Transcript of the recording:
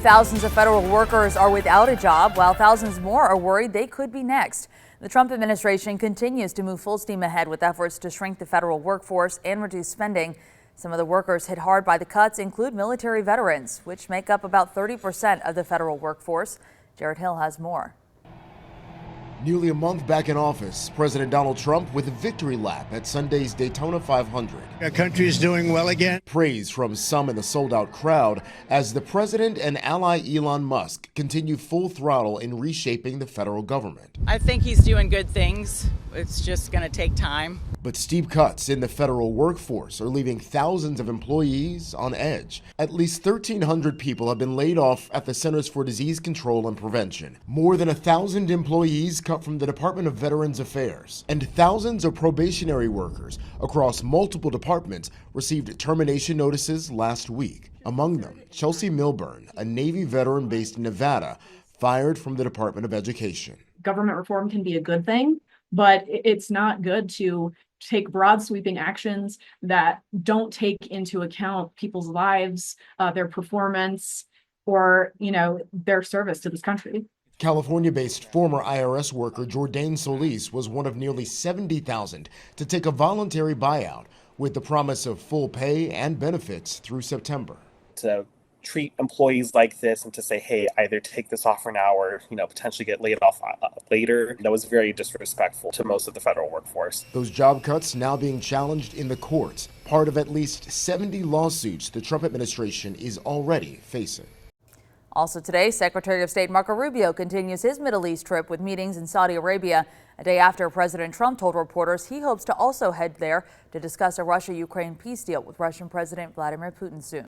Thousands of federal workers are without a job, while thousands more are worried they could be next. The Trump administration continues to move full steam ahead with efforts to shrink the federal workforce and reduce spending. Some of the workers hit hard by the cuts include military veterans, which make up about 30% of the federal workforce. Jared Hill has more. Nearly a month back in office, President Donald Trump with a victory lap at Sunday's Daytona 500. Our country is doing well again. Praise from some in the sold-out crowd as the president and ally Elon Musk continue full throttle in reshaping the federal government. I think he's doing good things. It's just going to take time. But steep cuts in the federal workforce are leaving thousands of employees on edge. At least 1,300 people have been laid off at the Centers for Disease Control and Prevention. More than 1,000 employees cut from the Department of Veterans Affairs. And thousands of probationary workers across multiple departments received termination notices last week. Among them, Chelsea Milburn, a Navy veteran based in Nevada, fired from the Department of Education. Government reform can be a good thing, but it's not good to take broad sweeping actions that don't take into account people's lives, their performance, or, their service to this country. California-based former IRS worker Jordan Solis was one of nearly 70,000 to take a voluntary buyout with the promise of full pay and benefits through September. To treat employees like this and to say, hey, either take this offer now or, potentially get laid off later, that was very disrespectful to most of the federal workforce. Those job cuts now being challenged in the courts, part of at least 70 lawsuits the Trump administration is already facing. Also today, Secretary of State Marco Rubio continues his Middle East trip with meetings in Saudi Arabia. A day after President Trump told reporters he hopes to also head there to discuss a Russia-Ukraine peace deal with Russian President Vladimir Putin soon.